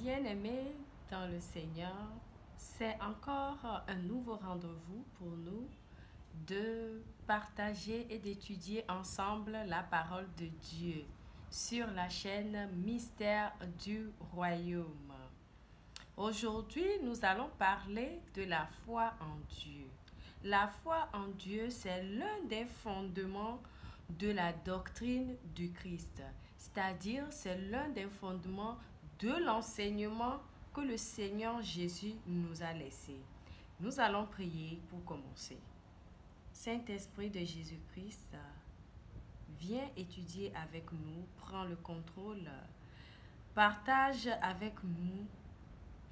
Bien-aimés dans le Seigneur, c'est encore un nouveau rendez-vous pour nous de partager et d'étudier ensemble la parole de Dieu sur la chaîne Mystère du Royaume. Aujourd'hui, nous allons parler de la foi en Dieu. La foi en Dieu, c'est l'un des fondements de la doctrine du Christ, c'est-à-dire c'est l'un des fondements de l'enseignement que le Seigneur Jésus nous a laissé. Nous allons prier pour commencer. Saint-Esprit de Jésus-Christ, viens étudier avec nous, prends le contrôle, partage avec nous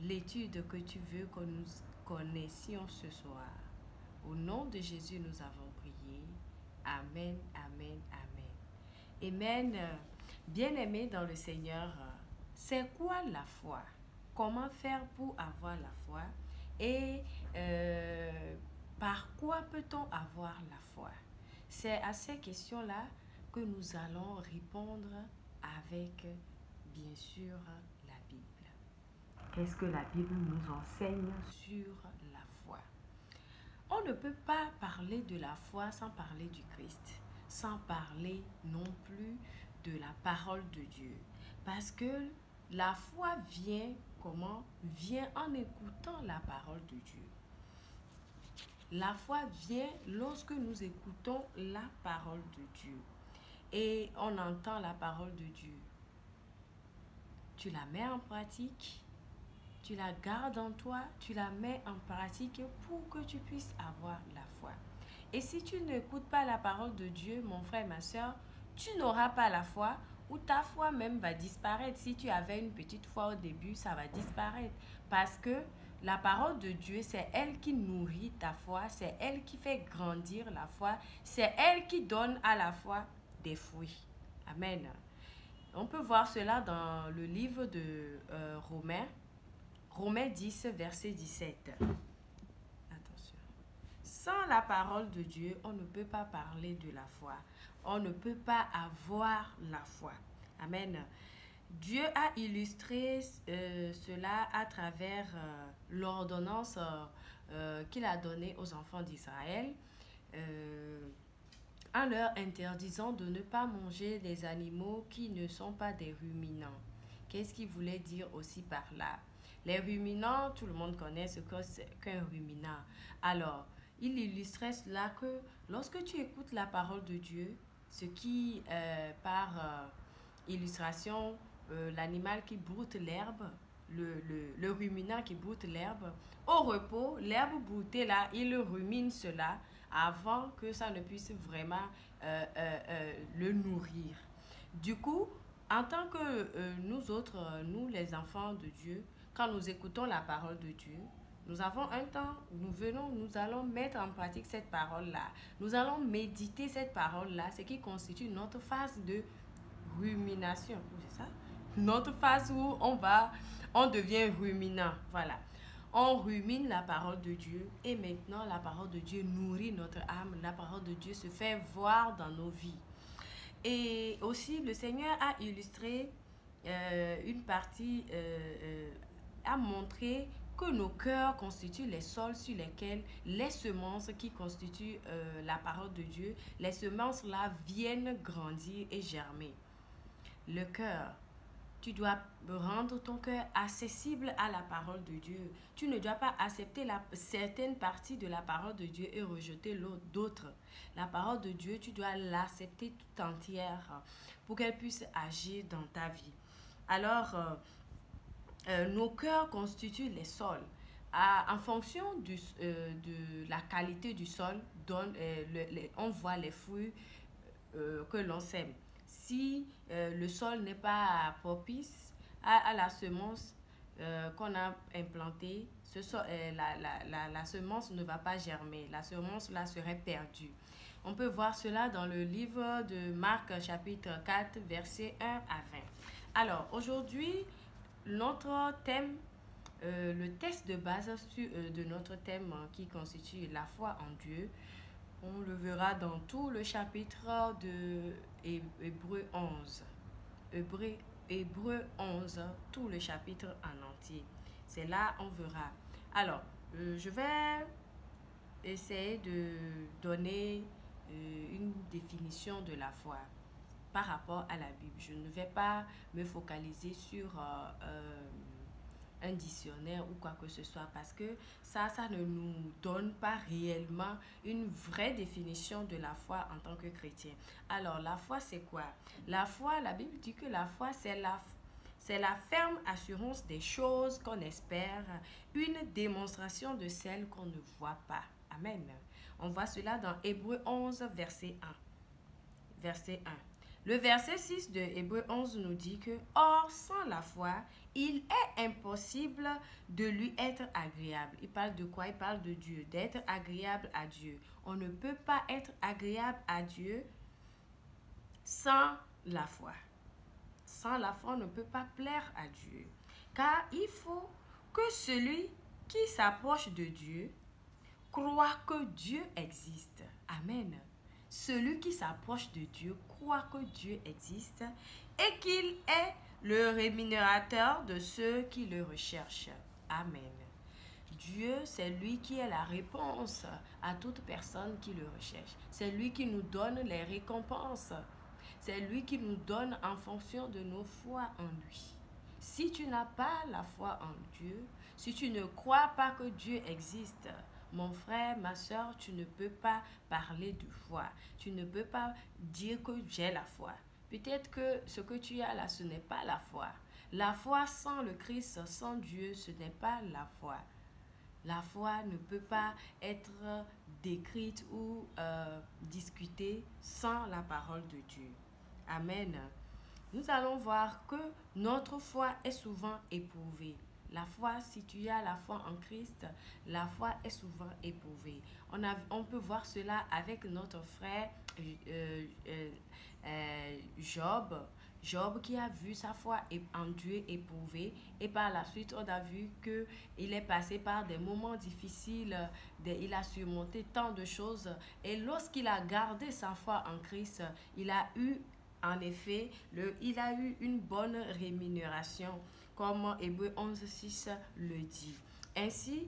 l'étude que tu veux que nous connaissions ce soir. Au nom de Jésus, nous avons prié. Amen, amen, amen. Amen. Bien-aimés dans le Seigneur, c'est quoi la foi? Comment faire pour avoir la foi? Et par quoi peut-on avoir la foi? C'est à ces questions-là que nous allons répondre avec, bien sûr, la Bible. Qu'est-ce que la Bible nous enseigne sur la foi? On ne peut pas parler de la foi sans parler du Christ, sans parler non plus de la parole de Dieu. Parce que la foi vient comment? Vient en écoutant la parole de Dieu. La foi vient lorsque nous écoutons la parole de Dieu. Et on entend la parole de Dieu. Tu la mets en pratique, tu la gardes en toi, tu la mets en pratique pour que tu puisses avoir la foi. Et si tu n'écoutes pas la parole de Dieu, mon frère et ma soeur, tu n'auras pas la foi ou ta foi même va disparaître. Si tu avais une petite foi au début, ça va disparaître. Parce que la parole de Dieu, c'est elle qui nourrit ta foi, c'est elle qui fait grandir la foi, c'est elle qui donne à la foi des fruits. Amen. On peut voir cela dans le livre de Romains. Romains 10, verset 17. Attention. Sans la parole de Dieu, on ne peut pas parler de la foi. On ne peut pas avoir la foi. Amen. Dieu a illustré cela à travers l'ordonnance qu'il a donnée aux enfants d'Israël en leur interdisant de ne pas manger des animaux qui ne sont pas des ruminants. Qu'est-ce qu'il voulait dire aussi par là? Les ruminants, tout le monde connaît ce qu'un ruminant. Alors, il illustrait cela que lorsque tu écoutes la parole de Dieu, ce qui, par illustration, l'animal qui broute l'herbe, le ruminant qui broute l'herbe, au repos, l'herbe broutée là, il rumine cela avant que ça ne puisse vraiment le nourrir. Du coup, en tant que nous autres, nous les enfants de Dieu, quand nous écoutons la parole de Dieu, nous avons un temps, nous allons mettre en pratique cette parole-là. Nous allons méditer cette parole-là, ce qui constitue notre phase de rumination. C'est ça? Notre phase où on devient ruminant. Voilà. On rumine la parole de Dieu et maintenant la parole de Dieu nourrit notre âme. La parole de Dieu se fait voir dans nos vies. Et aussi, le Seigneur a illustré une partie, a montré que nos cœurs constituent les sols sur lesquels les semences qui constituent la parole de Dieu, les semences-là viennent grandir et germer. Le cœur. Tu dois rendre ton cœur accessible à la parole de Dieu. Tu ne dois pas accepter certaines parties de la parole de Dieu et rejeter d'autres. La parole de Dieu, tu dois l'accepter tout entière pour qu'elle puisse agir dans ta vie. Alors, nos cœurs constituent les sols. En fonction de la qualité du sol, on voit les fruits que l'on sème. Si le sol n'est pas propice à la semence qu'on a implantée, la semence ne va pas germer. La semence là serait perdue. On peut voir cela dans le livre de Marc chapitre 4 verset 1 à 20. Alors aujourd'hui, notre thème, le texte de base de notre thème qui constitue la foi en Dieu, on le verra dans tout le chapitre de Hébreux 11. Hébreu 11, tout le chapitre en entier. C'est là on verra. Alors, je vais essayer de donner une définition de la foi par rapport à la Bible. Je ne vais pas me focaliser sur un dictionnaire ou quoi que ce soit parce que ça ne nous donne pas réellement une vraie définition de la foi en tant que chrétien. Alors, la foi, c'est quoi? La foi, la Bible dit que la foi, c'est la ferme assurance des choses qu'on espère, une démonstration de celles qu'on ne voit pas. Amen. On voit cela dans Hébreu 11, verset 1. Verset 1. Le verset 6 de Hébreu 11 nous dit que, or, sans la foi, il est impossible de lui être agréable. Il parle de quoi? Il parle de Dieu, d'être agréable à Dieu. On ne peut pas être agréable à Dieu sans la foi. Sans la foi, on ne peut pas plaire à Dieu. Car il faut que celui qui s'approche de Dieu croit que Dieu existe. Amen. Celui qui s'approche de Dieu croit que Dieu existe et qu'il est le rémunérateur de ceux qui le recherchent. Amen. Dieu, c'est lui qui est la réponse à toute personne qui le recherche. C'est lui qui nous donne les récompenses. C'est lui qui nous donne en fonction de nos foi en lui. Si tu n'as pas la foi en Dieu, si tu ne crois pas que Dieu existe, mon frère, ma soeur, tu ne peux pas parler de foi. Tu ne peux pas dire que j'ai la foi. Peut-être que ce que tu as là, ce n'est pas la foi. La foi sans le Christ, sans Dieu, ce n'est pas la foi. La foi ne peut pas être décrite ou discutée sans la parole de Dieu. Amen. Nous allons voir que notre foi est souvent éprouvée. La foi, si tu as la foi en Christ, la foi est souvent éprouvée. On peut voir cela avec notre frère Job. Job qui a vu sa foi en Dieu éprouvée et par la suite on a vu qu'il est passé par des moments difficiles, il a surmonté tant de choses et lorsqu'il a gardé sa foi en Christ, il a eu en effet, il a eu une bonne rémunération, comme Hébreu 11:6 le dit. Ainsi,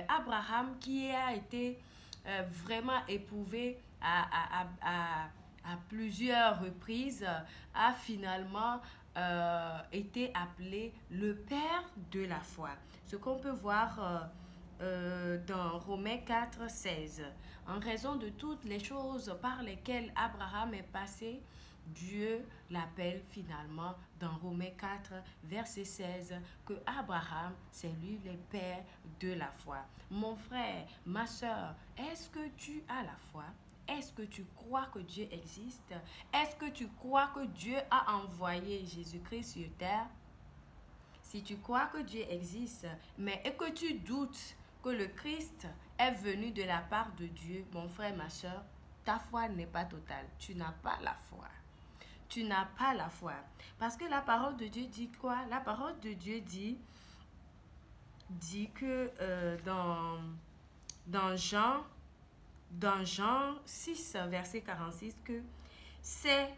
Abraham qui a été vraiment éprouvé à plusieurs reprises, a finalement été appelé le père de la foi. Ce qu'on peut voir dans Romains 4:16. En raison de toutes les choses par lesquelles Abraham est passé, Dieu l'appelle finalement dans Romains 4, verset 16, que Abraham, c'est lui le père de la foi. Mon frère, ma soeur, est-ce que tu as la foi? Est-ce que tu crois que Dieu existe? Est-ce que tu crois que Dieu a envoyé Jésus-Christ sur terre? Si tu crois que Dieu existe, mais et que tu doutes que le Christ est venu de la part de Dieu, mon frère, ma soeur, ta foi n'est pas totale. Tu n'as pas la foi. Tu n'as pas la foi. Parce que la parole de Dieu dit quoi? La parole de Dieu dit que dans Jean 6, verset 46, que c'est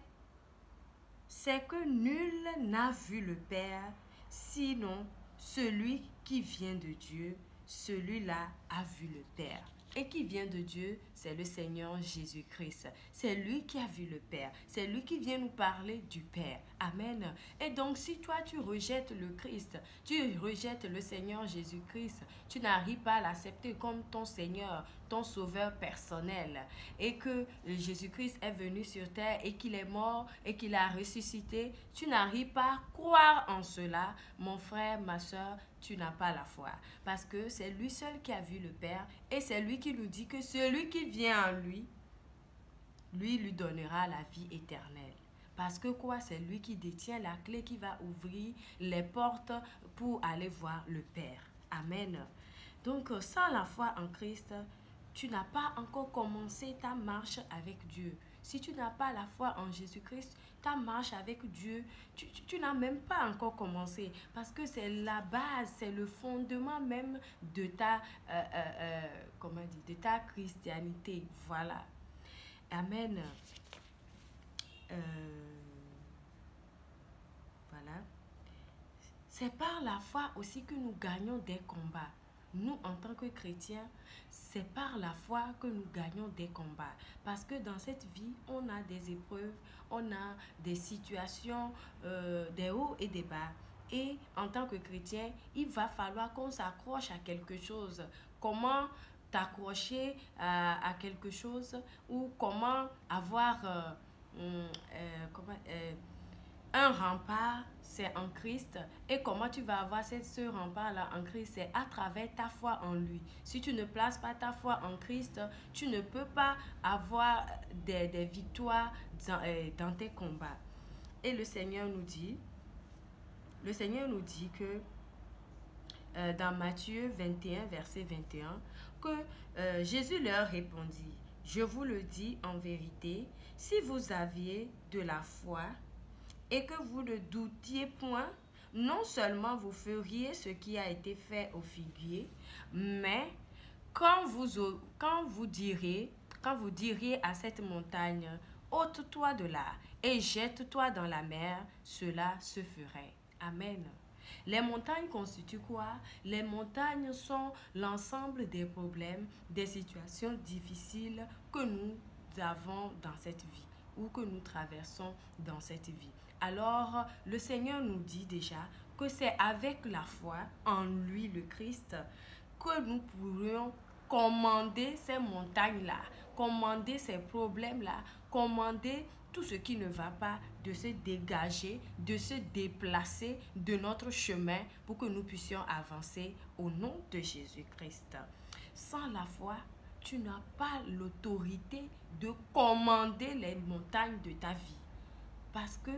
que nul n'a vu le Père, sinon celui qui vient de Dieu, celui-là a vu le Père. Et qui vient de Dieu, c'est le Seigneur Jésus-Christ. C'est lui qui a vu le Père. C'est lui qui vient nous parler du Père. Amen. Et donc, si toi, tu rejettes le Christ, tu rejettes le Seigneur Jésus-Christ, tu n'arrives pas à l'accepter comme ton Seigneur, ton sauveur personnel, et que Jésus-Christ est venu sur terre et qu'il est mort et qu'il a ressuscité, tu n'arrives pas à croire en cela, mon frère, ma soeur, tu n'as pas la foi. Parce que c'est lui seul qui a vu le Père et c'est lui qui nous dit que celui qui vient en lui, lui donnera la vie éternelle. Parce que quoi? C'est lui qui détient la clé qui va ouvrir les portes pour aller voir le Père. Amen. Donc, sans la foi en Christ, tu n'as pas encore commencé ta marche avec Dieu. Si tu n'as pas la foi en Jésus-Christ, ta marche avec Dieu, tu n'as même pas encore commencé. Parce que c'est la base, c'est le fondement même de ta, de ta christianité. Voilà. Amen. là, c'est par la foi aussi que nous gagnons des combats. Nous, en tant que chrétiens, c'est par la foi que nous gagnons des combats. Parce que dans cette vie, on a des épreuves, on a des situations, des hauts et des bas. Et en tant que chrétien, il va falloir qu'on s'accroche à quelque chose. Comment t'accrocher à quelque chose ou comment avoir un rempart, c'est en Christ. Et comment tu vas avoir ce rempart-là en Christ? C'est à travers ta foi en lui. Si tu ne places pas ta foi en Christ, tu ne peux pas avoir des victoires dans tes combats. Et le Seigneur nous dit que dans Matthieu 21, verset 21, que Jésus leur répondit, je vous le dis en vérité, si vous aviez de la foi et que vous ne doutiez point, non seulement vous feriez ce qui a été fait au figuier, mais quand vous diriez à cette montagne, ôte-toi de là et jette-toi dans la mer, cela se ferait. Amen. Les montagnes constituent quoi? Les montagnes sont l'ensemble des problèmes, des situations difficiles que nous avons dans cette vie ou que nous traversons dans cette vie. Alors, le Seigneur nous dit déjà que c'est avec la foi en lui, le Christ, que nous pourrions commander ces montagnes-là, commander ces problèmes-là, commander tout ce qui ne va pas, de se dégager, de se déplacer de notre chemin pour que nous puissions avancer au nom de Jésus-Christ. Sans la foi, tu n'as pas l'autorité de commander les montagnes de ta vie. Parce que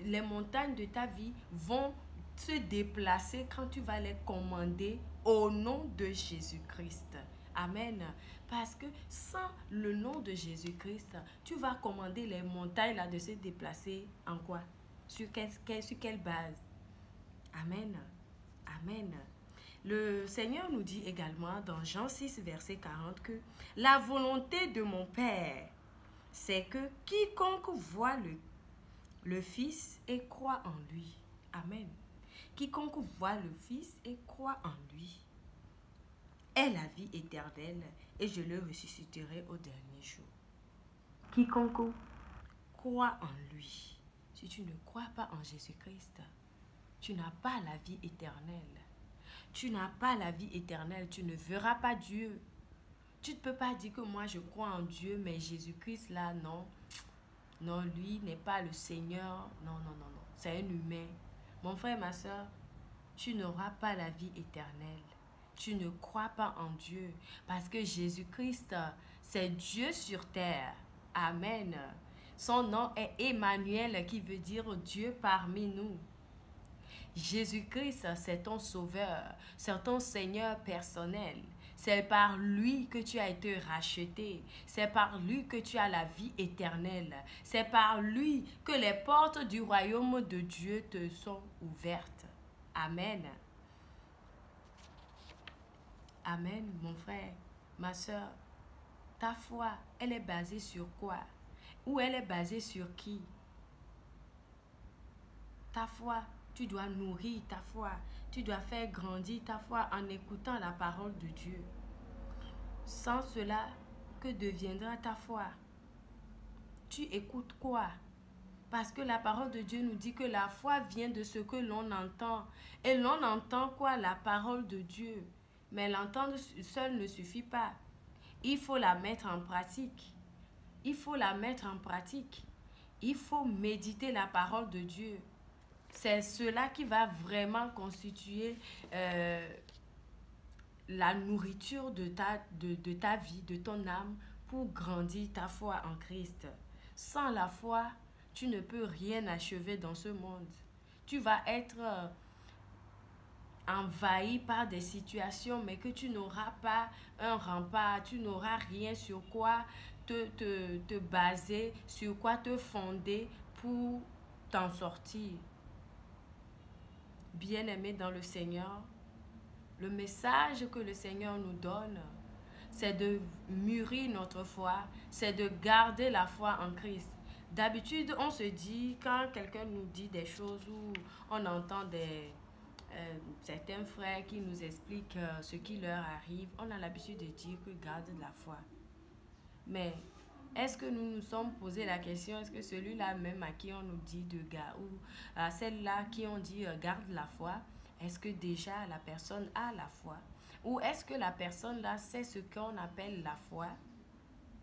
les montagnes de ta vie vont se déplacer quand tu vas les commander au nom de Jésus-Christ. Amen. Parce que sans le nom de Jésus-Christ, tu vas commander les montagnes là de se déplacer en quoi? Sur quelle base? Amen. Amen. Le Seigneur nous dit également dans Jean 6, verset 40 que la volonté de mon Père, c'est que quiconque voit le Fils et croit en lui. Amen. Quiconque voit le Fils et croit en lui est la vie éternelle et je le ressusciterai au dernier jour. Quiconque croit en lui. Si tu ne crois pas en Jésus-Christ, tu n'as pas la vie éternelle. Tu n'as pas la vie éternelle, tu ne verras pas Dieu. Tu ne peux pas dire que moi je crois en Dieu, mais Jésus-Christ là, non. Non, lui n'est pas le Seigneur. Non, non, non, non. C'est un humain. Mon frère, ma soeur, tu n'auras pas la vie éternelle. Tu ne crois pas en Dieu. Parce que Jésus-Christ, c'est Dieu sur terre. Amen. Son nom est Emmanuel, qui veut dire Dieu parmi nous. Jésus-Christ, c'est ton sauveur. C'est ton Seigneur personnel. C'est par lui que tu as été racheté. C'est par lui que tu as la vie éternelle. C'est par lui que les portes du royaume de Dieu te sont ouvertes. Amen. Amen, mon frère, ma soeur. Ta foi, elle est basée sur quoi? Ou elle est basée sur qui? Ta foi, tu dois nourrir ta foi. Tu dois faire grandir ta foi en écoutant la parole de Dieu. Sans cela, que deviendra ta foi? Tu écoutes quoi? Parce que la parole de Dieu nous dit que la foi vient de ce que l'on entend. Et l'on entend quoi? La parole de Dieu. Mais l'entendre seul ne suffit pas. Il faut la mettre en pratique. Il faut la mettre en pratique. Il faut méditer la parole de Dieu. C'est cela qui va vraiment constituer la nourriture de ta vie, de ton âme, pour grandir ta foi en Christ. Sans la foi, tu ne peux rien achever dans ce monde. Tu vas être envahi par des situations, mais que tu n'auras pas un rempart, tu n'auras rien sur quoi te baser, sur quoi te fonder pour t'en sortir. Bien-aimés dans le Seigneur, le message que le Seigneur nous donne, c'est de mûrir notre foi, c'est de garder la foi en Christ. D'habitude, on se dit, quand quelqu'un nous dit des choses ou on entend certains frères qui nous expliquent ce qui leur arrive, on a l'habitude de dire que garde la foi. Mais est-ce que nous nous sommes posé la question, est-ce que celui-là même à qui on nous dit de garder, ou à celle-là qui on dit garde la foi, est-ce que déjà la personne a la foi? Ou est-ce que la personne là sait ce qu'on appelle la foi?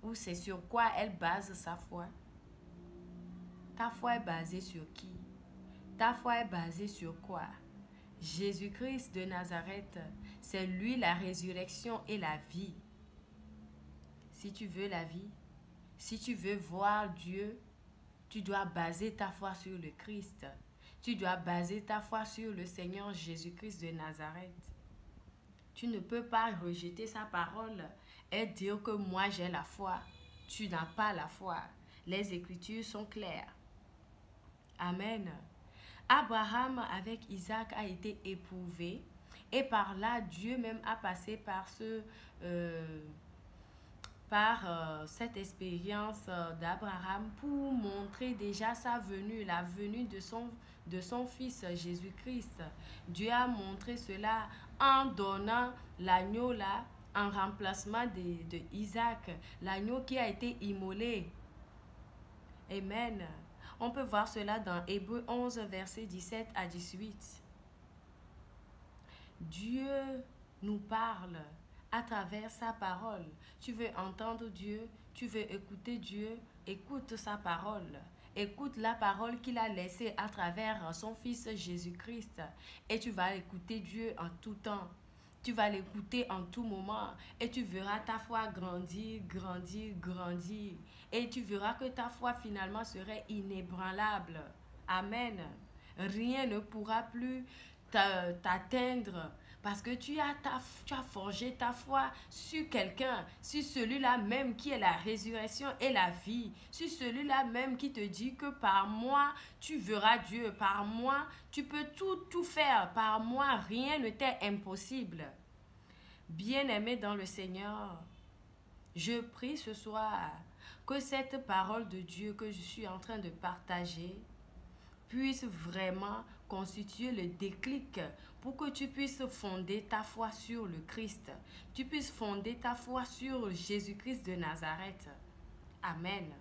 Ou c'est sur quoi elle base sa foi? Ta foi est basée sur qui? Ta foi est basée sur quoi? Jésus-Christ de Nazareth, c'est lui la résurrection et la vie. Si tu veux la vie, si tu veux voir Dieu, tu dois baser ta foi sur le Christ. Tu dois baser ta foi sur le Seigneur Jésus-Christ de Nazareth. Tu ne peux pas rejeter sa parole et dire que moi j'ai la foi. Tu n'as pas la foi. Les Écritures sont claires. Amen. Abraham avec Isaac a été éprouvé et par là Dieu même a passé par cette expérience d'Abraham pour montrer déjà sa venue, la venue de son fils Jésus-Christ. Dieu a montré cela en donnant l'agneau là en remplacement de Isaac, l'agneau qui a été immolé. Amen. On peut voir cela dans Hébreux 11, versets 17 à 18. Dieu nous parle à travers sa parole. Tu veux entendre Dieu, tu veux écouter Dieu, écoute sa parole. Écoute la parole qu'il a laissée à travers son Fils Jésus-Christ. Et tu vas écouter Dieu en tout temps. Tu vas l'écouter en tout moment et tu verras ta foi grandir, grandir, grandir. Et tu verras que ta foi finalement serait inébranlable. Amen. Rien ne pourra plus t'atteindre parce que tu as forgé ta foi sur quelqu'un, sur celui-là même qui est la résurrection et la vie, sur celui-là même qui te dit que par moi tu verras Dieu, par moi tu peux tout faire, par moi rien ne t'est impossible. Bien-aimé dans le Seigneur, je prie ce soir que cette parole de Dieu que je suis en train de partager puisse vraiment constituer le déclic pour que tu puisses fonder ta foi sur le Christ. Tu puisses fonder ta foi sur Jésus-Christ de Nazareth. Amen.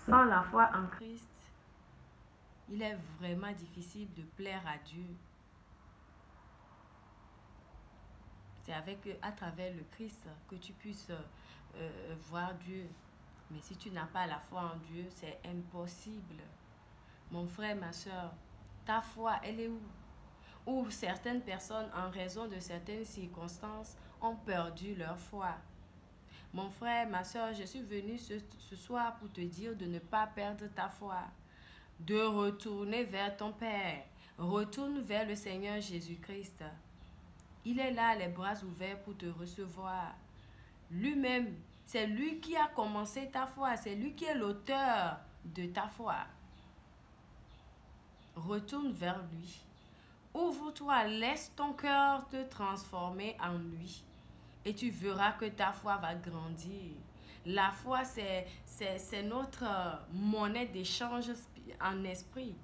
Sans la foi en Christ, il est vraiment difficile de plaire à Dieu. C'est à travers le Christ que tu puisses voir Dieu. Mais si tu n'as pas la foi en Dieu, c'est impossible. Mon frère, ma soeur, ta foi, elle est où? Ou certaines personnes, en raison de certaines circonstances, ont perdu leur foi. Mon frère, ma soeur, je suis venue ce soir pour te dire de ne pas perdre ta foi, de retourner vers ton Père. Retourne vers le Seigneur Jésus-Christ. Il est là, les bras ouverts pour te recevoir. Lui-même, c'est lui qui a commencé ta foi, c'est lui qui est l'auteur de ta foi. Retourne vers lui. Ouvre-toi, laisse ton cœur te transformer en lui. Et tu verras que ta foi va grandir. La foi, c'est notre monnaie d'échange en esprit.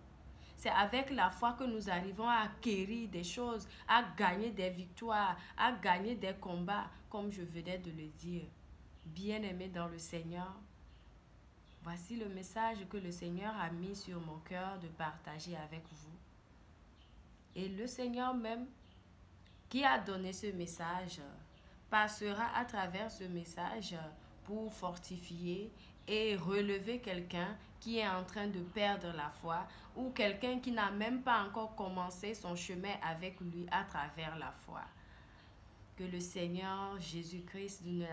C'est avec la foi que nous arrivons à acquérir des choses, à gagner des victoires, à gagner des combats, comme je venais de le dire. Bien-aimés dans le Seigneur, voici le message que le Seigneur a mis sur mon cœur de partager avec vous. Et le Seigneur même, qui a donné ce message, passera à travers ce message pour fortifier et relever quelqu'un qui est en train de perdre la foi ou quelqu'un qui n'a même pas encore commencé son chemin avec lui à travers la foi. Que le Seigneur Jésus-Christ de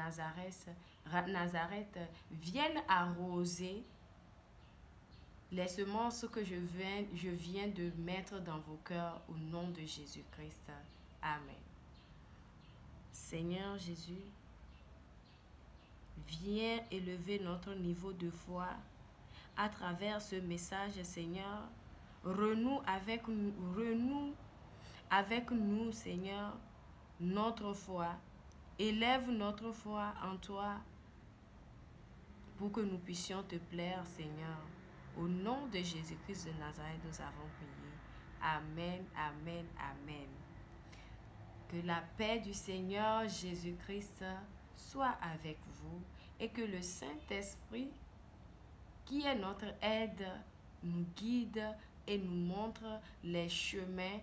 Nazareth vienne arroser les semences que je viens de mettre dans vos cœurs au nom de Jésus-Christ. Amen. Seigneur Jésus, viens élever notre niveau de foi à travers ce message, Seigneur, Renoue avec nous, Seigneur, notre foi. Élève notre foi en toi pour que nous puissions te plaire, Seigneur. Au nom de Jésus-Christ de Nazareth, nous avons prié. Amen, amen, amen. Que la paix du Seigneur Jésus-Christ soit avec vous et que le Saint-Esprit, qui est notre aide, nous guide et nous montre les chemins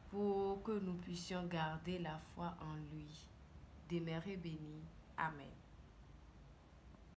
pour que nous puissions garder la foi en lui. Demeurez bénis. Amen.